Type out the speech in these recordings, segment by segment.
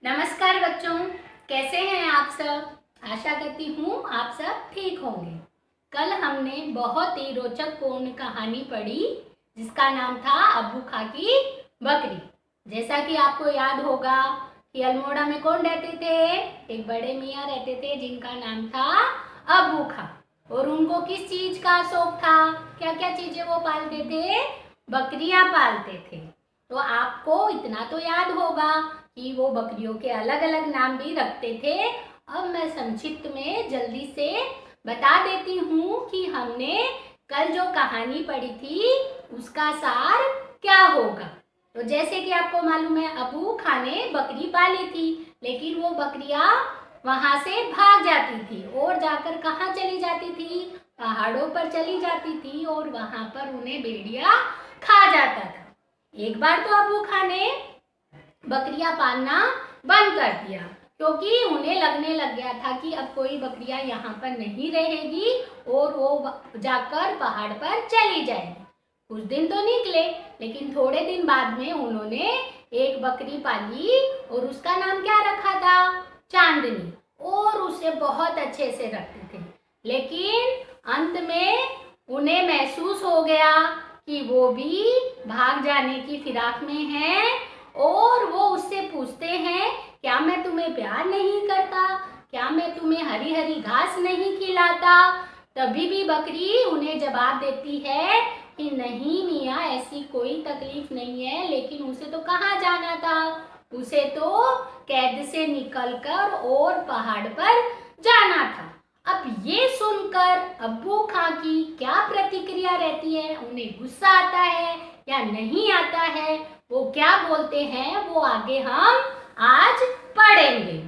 नमस्कार बच्चों, कैसे हैं आप सब। आशा करती हूँ आप सब ठीक होंगे। कल हमने बहुत ही रोचक पूर्ण कहानी पढ़ी जिसका नाम था अब्बू खा की बकरी। जैसा कि आपको याद होगा कि अल्मोड़ा में कौन रहते थे, एक बड़े मियाँ रहते थे जिनका नाम था अब्बू खा। और उनको किस चीज का शौक था, क्या क्या चीजें वो पालते थे, बकरियां पालते थे। तो आपको इतना तो याद होगा कि वो बकरियों के अलग अलग नाम भी रखते थे। अब मैं संक्षिप्त में जल्दी से बता देती हूँ कि हमने कल जो कहानी पढ़ी थी उसका सार क्या होगा। तो जैसे कि आपको मालूम है, अब्बू खां ने बकरी पाली थी, लेकिन वो बकरियां वहां से भाग जाती थी और जाकर कहाँ चली जाती थी, पहाड़ों पर चली जाती थी और वहां पर उन्हें भेड़िया खा जाता था। एक बार तो अब्बू खां ने बकरियां पालना बंद कर दिया क्योंकि उन्हें लगने लग गया था कि अब कोई बकरियां यहाँ पर नहीं रहेगी और वो जाकर पहाड़ पर चली जाएगी। कुछ दिन तो निकले, लेकिन थोड़े दिन बाद में उन्होंने एक बकरी पाली और उसका नाम क्या रखा था, चांदनी, और उसे बहुत अच्छे से रखते थे। लेकिन अंत में उन्हें महसूस हो गया कि वो भी भाग जाने की फिराक में है और वो उससे पूछते हैं, क्या मैं तुम्हें प्यार नहीं करता, क्या मैं तुम्हें हरी हरी घास नहीं खिलाता। तभी भी बकरी उन्हें जवाब देती है कि नहीं मियाँ, ऐसी कोई तकलीफ नहीं है, लेकिन उसे तो कहाँ जाना था, उसे तो कैद से निकलकर और पहाड़ पर जाना था। अब ये सुनकर अब्बू खां की क्या प्रतिक्रिया रहती है, उन्हें गुस्सा आता है या नहीं आता है, वो क्या बोलते हैं वो आगे हम आज पढ़ेंगे।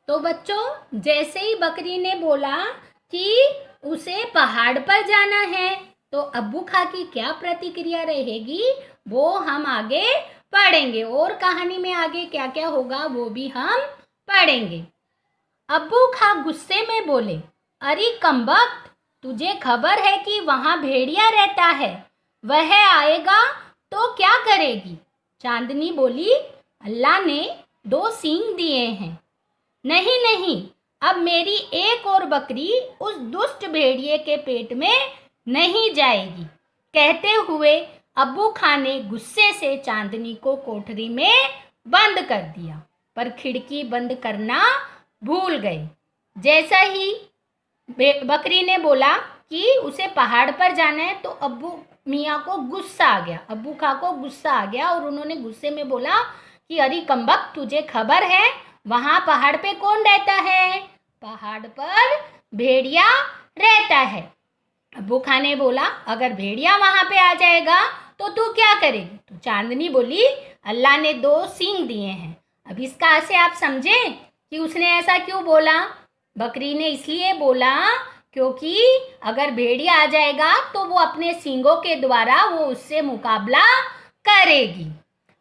तो बच्चों, जैसे ही बकरी ने बोला कि उसे पहाड़ पर जाना है, तो अब्बू खां की क्या प्रतिक्रिया रहेगी वो हम आगे पढ़ेंगे और कहानी में आगे क्या क्या होगा वो भी हम पढ़ेंगे। अब्बू खां गुस्से में बोले, अरे कमबख्त, तुझे खबर है कि वहां भेड़िया रहता है, वह आएगा तो क्या करेगी। चांदनी बोली, अल्लाह ने 2 सींग दिए हैं। नहीं नहीं, अब मेरी एक और बकरी उस दुष्ट भेड़िए के पेट में नहीं जाएगी। कहते हुए अब्बू खां ने गुस्से से चांदनी को कोठरी में बंद कर दिया, पर खिड़की बंद करना भूल गए। जैसा ही बकरी ने बोला कि उसे पहाड़ पर जाना है, तो अब्बू मियाँ को गुस्सा आ गया, अब्बू खां को गुस्सा आ गया और उन्होंने गुस्से में बोला कि अरे कमबख्त, तुझे खबर है वहाँ पहाड़ पे कौन रहता है, पहाड़ पर भेड़िया रहता है। अब्बू खां ने बोला, अगर भेड़िया वहाँ पे आ जाएगा तो तू क्या करेगी। तो चांदनी बोली, अल्लाह ने 2 सींग दिए हैं। अब इसका से आप समझे कि उसने ऐसा क्यों बोला। बकरी ने इसलिए बोला क्योंकि अगर भेड़िया आ जाएगा तो वो अपने सींगों के द्वारा वो उससे मुकाबला करेगी।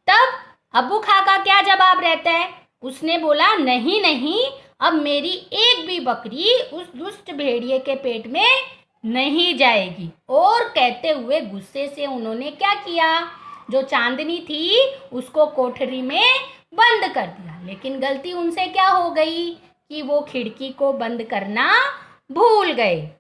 तब अब्बू खां का क्या जवाब रहता है, उसने बोला, नहीं नहीं, अब मेरी एक भी बकरी उस दुष्ट भेड़िए के पेट में नहीं जाएगी। और कहते हुए गुस्से से उन्होंने क्या किया, जो चांदनी थी उसको कोठरी में बंद कर दिया। लेकिन गलती उनसे क्या हो गई कि वो खिड़की को बंद करना भूल गए।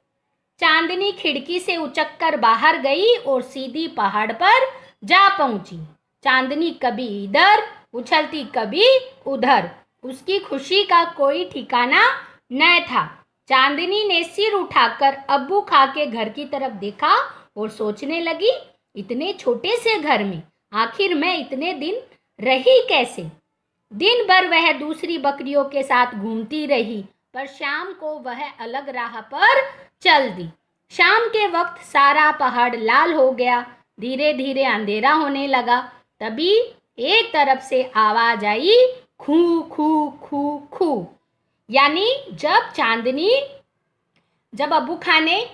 चांदनी खिड़की से उचककर बाहर गई और सीधी पहाड़ पर जा पहुंची। चांदनी कभी इधर उछलती कभी उधर, उसकी खुशी का कोई ठिकाना न था। चांदनी ने सिर उठाकर अब्बू खां के घर की तरफ देखा और सोचने लगी, इतने छोटे से घर में आखिर मैं इतने दिन रही कैसे। दिन भर वह दूसरी बकरियों के साथ घूमती रही, पर शाम को वह अलग राह पर चल दी। शाम के वक्त सारा पहाड़ लाल हो गया, धीरे धीरे अंधेरा होने लगा। तभी एक तरफ से आवाज आई, खू खू खू खू। यानी जब अब्बू खां ने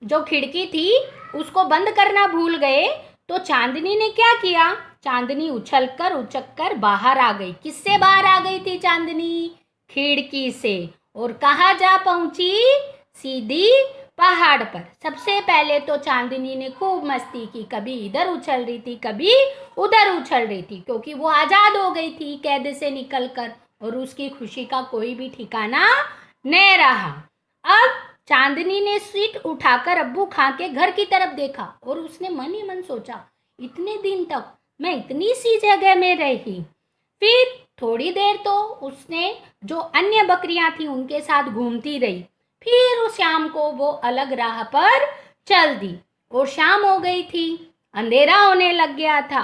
जो खिड़की थी उसको बंद करना भूल गए, तो चांदनी ने क्या किया, चांदनी उछलकर उचककर बाहर आ गई। किससे बाहर आ गई थी चांदनी, खिड़की से। और कहाँ जा पहुंची, सीधी पहाड़ पर। सबसे पहले तो चांदनी ने खूब मस्ती की, कभी इधर उछल रही थी, कभी उधर उछल रही थी, क्योंकि वो आज़ाद हो गई थी कैद से निकलकर, और उसकी खुशी का कोई भी ठिकाना नहीं रहा। अब चांदनी ने सीट उठाकर अब्बू खां के घर की तरफ देखा और उसने मन ही मन सोचा, इतने दिन तक मैं इतनी सी जगह में रही। फिर थोड़ी देर तो उसने जो अन्य बकरियां थी उनके साथ घूमती रही। फिर उस शाम को वो अलग राह पर चल दी और शाम हो गई थी, अंधेरा होने लग गया था।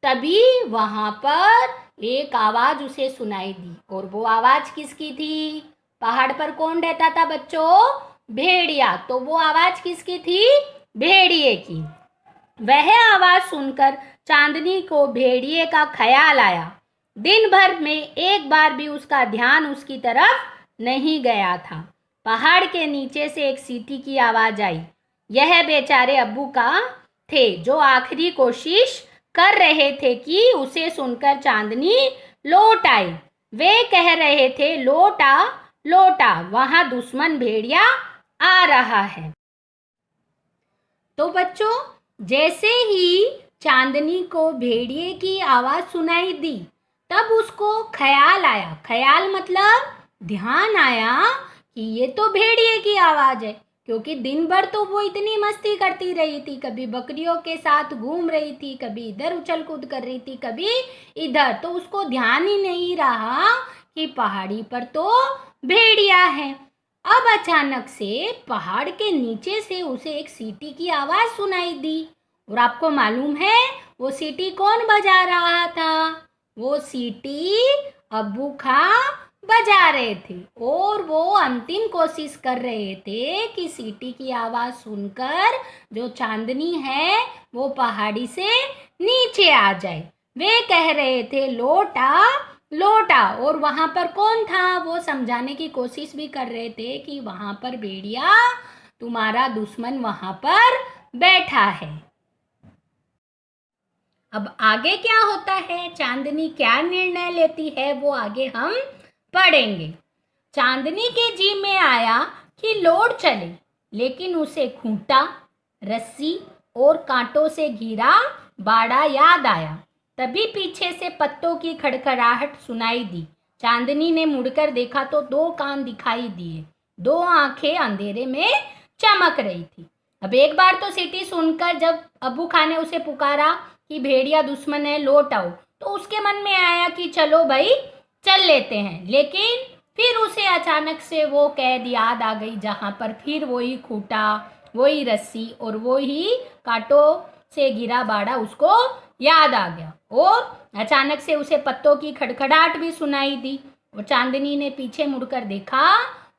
तभी वहां पर एक आवाज उसे सुनाई दी, और वो आवाज किसकी थी? पहाड़ पर कौन रहता था बच्चों? भेड़िया। तो वो आवाज किसकी थी? भेड़िए की। वह आवाज सुनकर चांदनी को भेड़िए का ख्याल आया। दिन भर में एक बार भी उसका ध्यान उसकी तरफ नहीं गया था। पहाड़ के नीचे से एक सीटी की आवाज आई। यह बेचारे अब्बू का थे, जो आखिरी कोशिश कर रहे थे कि उसे सुनकर चांदनी लौट आई। वे कह रहे थे, लौटा लौटा, वहां दुश्मन भेड़िया आ रहा है। तो बच्चों, जैसे ही चांदनी को भेड़िए की आवाज सुनाई दी, तब उसको ख्याल आया। ख्याल मतलब ध्यान आया कि ये तो भेड़िए की आवाज है, क्योंकि दिन भर तो वो इतनी मस्ती करती रही थी, कभी बकरियों के साथ घूम रही थी, कभी इधर उछल कूद कर रही थी, कभी इधर, तो उसको ध्यान ही नहीं रहा कि पहाड़ी पर तो भेड़िया है। अब अचानक से पहाड़ के नीचे से उसे एक सीटी की आवाज सुनाई दी, और आपको मालूम है वो सीटी कौन बजा रहा था? वो सीटी अब्बू खां बजा रहे थे, और वो अंतिम कोशिश कर रहे थे कि सीटी की आवाज सुनकर जो चांदनी है वो पहाड़ी से नीचे आ जाए। वे कह रहे थे, लौटा लौटा, और वहां पर कौन था? वो समझाने की कोशिश भी कर रहे थे कि वहां पर भेड़िया, तुम्हारा दुश्मन वहां पर बैठा है। अब आगे क्या होता है, चांदनी क्या निर्णय लेती है, वो आगे हम पढ़ेंगे। चांदनी के जी में आया कि लौट चले, लेकिन उसे खूंटा, रस्सी और कांटों से घिरा बाड़ा याद आया। तभी पीछे से पत्तों की खड़खड़ाहट सुनाई दी। चांदनी ने मुड़कर देखा तो 2 कान दिखाई दिए, 2 आंखें अंधेरे में चमक रही थी। अब एक बार तो सीटी सुनकर जब अब्बू खां ने उसे पुकारा कि भेड़िया दुश्मन है, लौट आओ, तो उसके मन में आया कि चलो भाई चल लेते हैं। लेकिन फिर उसे अचानक से वो कैद याद आ गई, जहाँ पर फिर वही खूंटा, वही रस्सी और वही कांटों से घिरा बाड़ा उसको याद आ गया, और अचानक से उसे पत्तों की खड़खड़ाहट भी सुनाई दी। और चांदनी ने पीछे मुड़कर देखा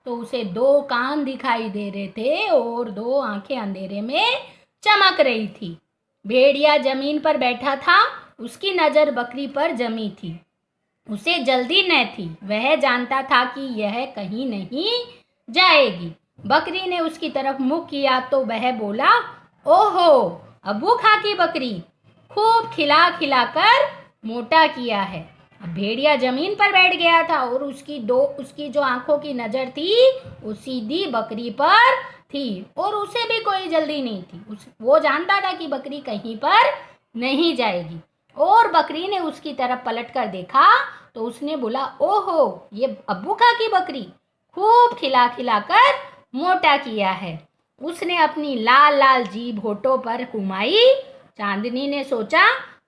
तो उसे 2 कान दिखाई दे रहे थे और 2 आंखें अंधेरे में चमक रही थी। भेड़िया जमीन पर बैठा था, उसकी नजर बकरी पर जमी थी। उसे जल्दी न थी, वह जानता था कि यह कहीं नहीं जाएगी। बकरी ने उसकी तरफ मुख किया तो वह बोला, ओहो, अब्बू खां की बकरी, खूब खिला खिला कर मोटा किया है। अब भेड़िया जमीन पर बैठ गया था और उसकी जो आंखों की नजर थी वो सीधी बकरी पर थी, और उसे भी कोई जल्दी नहीं थी। वो जानता था कि बकरी कहीं पर नहीं जाएगी, और बकरी ने उसकी तरफ पलट कर देखा तो उसने बोला, ओहो, ये अब्बू खां की बकरी, खूब खिला खिला कर मोटा किया है। उसने अपनी लाल लाल जीभ होठों पर घुमाई। चांदनी ने सोचा,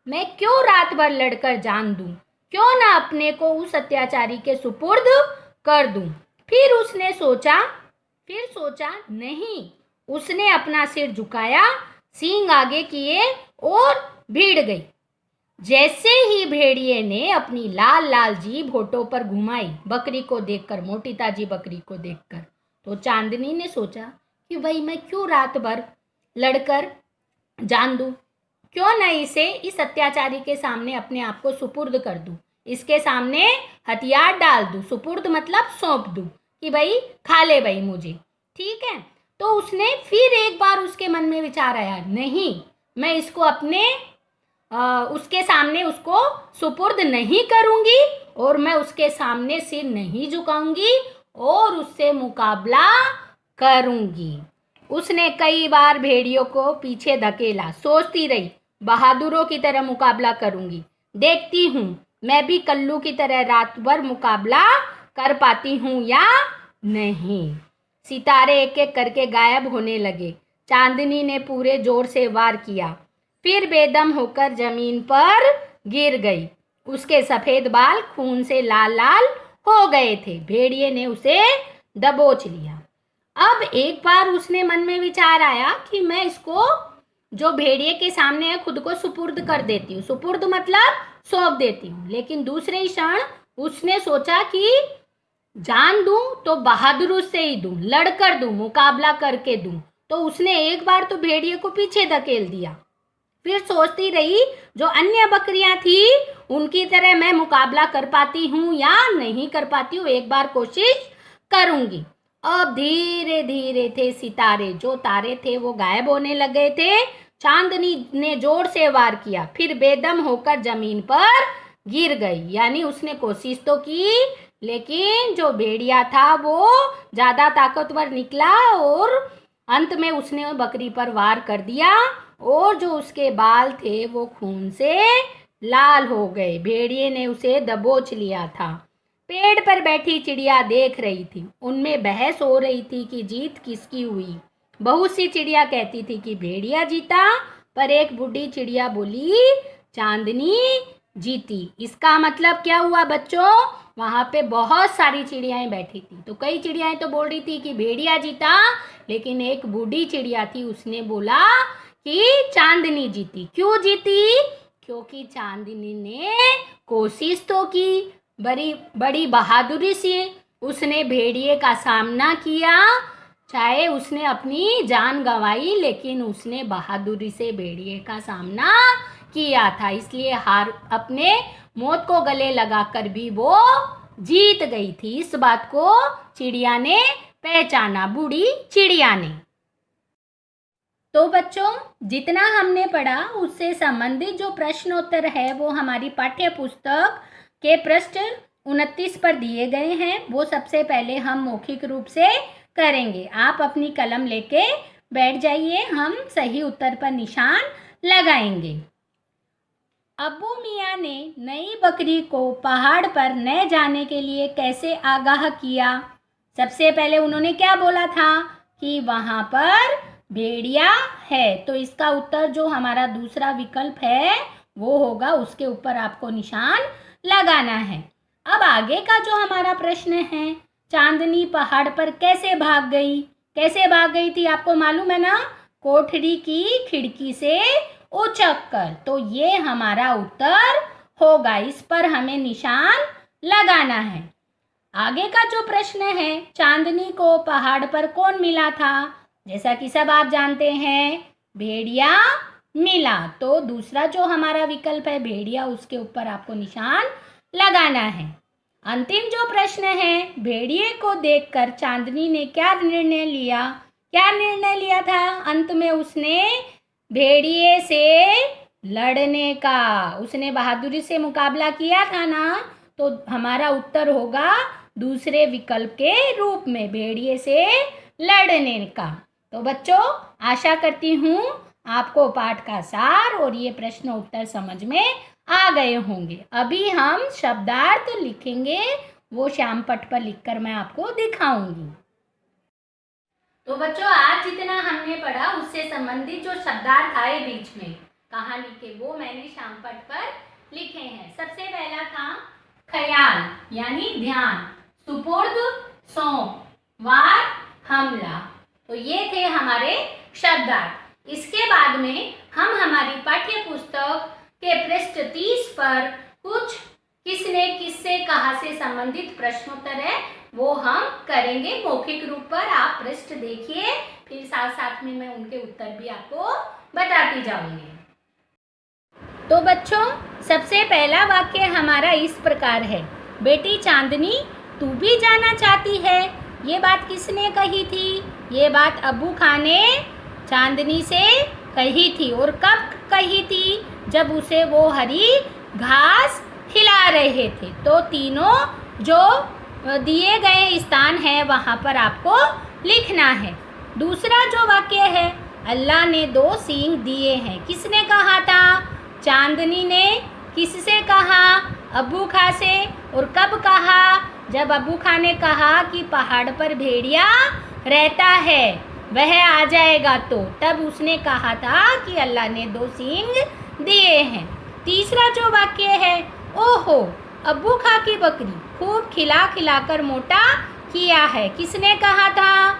मैं क्यों रात भर लड़कर जान दूं, क्यों ना अपने को उस अत्याचारी के सुपुर्द कर दूं। फिर उसने सोचा नहीं। उसने अपना सिर झुकाया, सींग आगे किए और भीड़ गई। जैसे ही भेड़िए ने अपनी लाल लाल जीभ होठों पर घुमाई बकरी को देखकर, मोटी ताजी बकरी को देखकर, तो चांदनी ने सोचा कि भाई मैं क्यों रात भर लड़कर जान दूं, क्यों न इसे इस अत्याचारी के सामने अपने आप को सुपुर्द कर दूं, इसके सामने हथियार डाल दूं। सुपुर्द मतलब सौंप दूं कि भाई खा ले भाई मुझे, ठीक है। तो उसने फिर एक बार उसके मन में विचार आया, नहीं, मैं इसको अपने उसके सामने उसको सुपुर्द नहीं करूंगी, और मैं उसके सामने सिर नहीं झुकाऊंगी और उससे मुकाबला करूंगी। उसने कई बार भेड़ियों को पीछे धकेला। सोचती रही, बहादुरों की तरह मुकाबला करूंगी, देखती हूँ मैं भी कल्लू की तरह रात भर मुकाबला कर पाती हूँ या नहीं। सितारे एक एक करके गायब होने लगे। चांदनी ने पूरे जोर से वार किया, फिर बेदम होकर जमीन पर गिर गई। उसके सफेद बाल खून से लाल लाल हो गए थे। भेड़िए ने उसे दबोच लिया। अब एक बार उसने मन में विचार आया कि मैं इसको जो भेड़िए के सामने है खुद को सुपुर्द कर देती हूँ। सुपुर्द मतलब सौंप देती हूँ। लेकिन दूसरे क्षण उसने सोचा कि जान दूं तो बहादुर से ही दूं, लड़कर दूं, मुकाबला करके दूं। तो उसने एक बार तो भेड़िए को पीछे धकेल दिया। फिर सोचती रही, जो अन्य बकरियां थी उनकी तरह मैं मुकाबला कर पाती हूँ या नहीं कर पाती हूँ, एक बार कोशिश करूंगी। अब धीरे धीरे थे सितारे, जो तारे थे वो गायब होने लगे थे। चांदनी ने जोर से वार किया, फिर बेदम होकर जमीन पर गिर गई। यानी उसने कोशिश तो की, लेकिन जो भेड़िया था वो ज्यादा ताकतवर निकला और अंत में उसने बकरी पर वार कर दिया और जो उसके बाल थे वो खून से लाल हो गए। भेड़िए ने उसे दबोच लिया था। पेड़ पर बैठी चिड़िया देख रही थी। उनमें बहस हो रही थी कि जीत किसकी हुई। बहुत सी चिड़िया कहती थी कि भेड़िया जीता, पर एक बूढ़ी चिड़िया बोली चांदनी जीती। इसका मतलब क्या हुआ बच्चों? वहां पे बहुत सारी चिड़ियाएं बैठी थी, तो कई चिड़ियाएं तो बोल रही थी कि भेड़िया जीता, लेकिन एक बूढ़ी चिड़िया थी, उसने बोला कि चांदनी जीती। क्यों जीती? क्योंकि चांदनी ने कोशिश तो की, बड़ी बहादुरी से उसने भेड़िए का सामना किया। चाहे उसने अपनी जान गंवाई, लेकिन उसने बहादुरी से भेड़िए का सामना किया था। इसलिए अपने मौत को गले लगाकर भी वो जीत गई थी। इस बात को चिड़िया ने पहचाना, बूढ़ी चिड़िया ने। तो बच्चों, जितना हमने पढ़ा उससे संबंधित जो प्रश्नोत्तर है वो हमारी पाठ्य पुस्तक के पृष्ठ 29 पर दिए गए हैं। वो सबसे पहले हम मौखिक रूप से करेंगे। आप अपनी कलम लेके बैठ जाइए, हम सही उत्तर पर निशान लगाएंगे। अब्बू मियाँ ने नई बकरी को पहाड़ पर न जाने के लिए कैसे आगाह किया? सबसे पहले उन्होंने क्या बोला था कि वहाँ पर भेड़िया है। तो इसका उत्तर जो हमारा दूसरा विकल्प है वो होगा, उसके ऊपर आपको निशान लगाना है। अब आगे का जो हमारा प्रश्न है, चांदनी पहाड़ पर कैसे भाग गई? कैसे भाग गई थी आपको मालूम है ना? कोठरी की खिड़की से उछक कर। तो ये हमारा उत्तर होगा, इस पर हमें निशान लगाना है। आगे का जो प्रश्न है, चांदनी को पहाड़ पर कौन मिला था? जैसा कि सब आप जानते हैं, भेड़िया मिला। तो दूसरा जो हमारा विकल्प है भेड़िया, उसके ऊपर आपको निशान लगाना है। अंतिम जो प्रश्न है, भेड़िए को देखकर चांदनी ने क्या निर्णय लिया? क्या निर्णय लिया था? अंत में उसने भेड़िए से लड़ने का, उसने बहादुरी से मुकाबला किया था ना। तो हमारा उत्तर होगा दूसरे विकल्प के रूप में, भेड़िए से लड़ने का। तो बच्चों, आशा करती हूँ आपको पाठ का सार और ये प्रश्न उत्तर समझ में आ गए होंगे। अभी हम शब्दार्थ लिखेंगे, वो श्याम पट पर लिखकर मैं आपको दिखाऊंगी। तो बच्चों, आज जितना हमने पढ़ा उससे संबंधित जो शब्दार्थ आए बीच में कहानी के, वो मैंने श्याम पट पर लिखे हैं। सबसे पहला था ख्याल यानी ध्यान, सुपुर्द सौंप, वार हमला। तो ये थे हमारे शब्दार्थ। इसके बाद में हम हमारी पाठ्य पुस्तक के पृष्ठ 30 पर कुछ किसने किससे कहा से संबंधित प्रश्नोत्तर है वो हम करेंगे मौखिक रूप पर। आप पृष्ठ देखिए, फिर साथ साथ में मैं उनके उत्तर भी आपको बताती जाऊंगी। तो बच्चों, सबसे पहला वाक्य हमारा इस प्रकार है, बेटी चांदनी तू भी जाना चाहती है। ये बात किसने कही थी? ये बात अब्बू खान ने चांदनी से कही थी। और कब कही थी? जब उसे वो हरी घास खिला रहे थे। तो तीनों जो दिए गए स्थान है वहाँ पर आपको लिखना है। दूसरा जो वाक्य है, अल्लाह ने 2 सींग दिए हैं, किसने कहा था? चांदनी ने। किससे कहा? अब्बू खां से। और कब कहा? जब अब्बू खां ने कहा कि पहाड़ पर भेड़िया रहता है, वह आ जाएगा, तो तब उसने कहा था कि अल्लाह ने 2 सींग दिए हैं। तीसरा जो वाक्य है, ओहो अब्बू खां की बकरी खूब खिला खिलाकर मोटा किया है, किसने कहा था?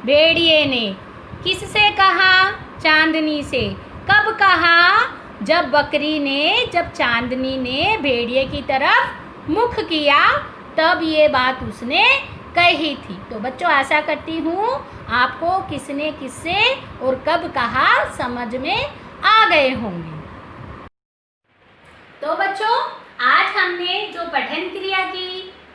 भेड़िए ने। किससे कहा? चांदनी से। कब कहा? जब चांदनी ने भेड़िए की तरफ मुख किया, तब ये बात उसने कही थी। तो बच्चों, आशा करती हूँ आपको किसने किससे और कब कहा समझ में आ गए होंगे। तो बच्चों, आज हमने जो पठन क्रिया की,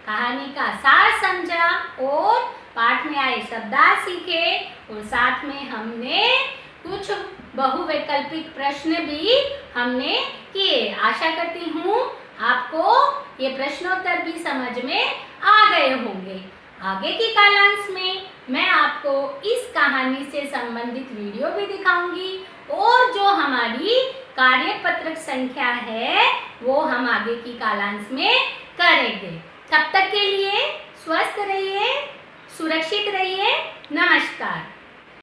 कहानी का सार समझा और पाठ में आए शब्दार्थ सीखे, और साथ में हमने कुछ बहुवैकल्पिक प्रश्न भी हमने किए। आशा करती हूँ आपको ये प्रश्नोत्तर भी समझ में आ गए होंगे। आगे की कालांश में मैं आपको इस कहानी से संबंधित वीडियो भी दिखाऊंगी, और जो हमारी कार्यपत्रक संख्या है वो हम आगे की कालांश में करेंगे। तब तक के लिए स्वस्थ रहिए, सुरक्षित रहिए। नमस्कार।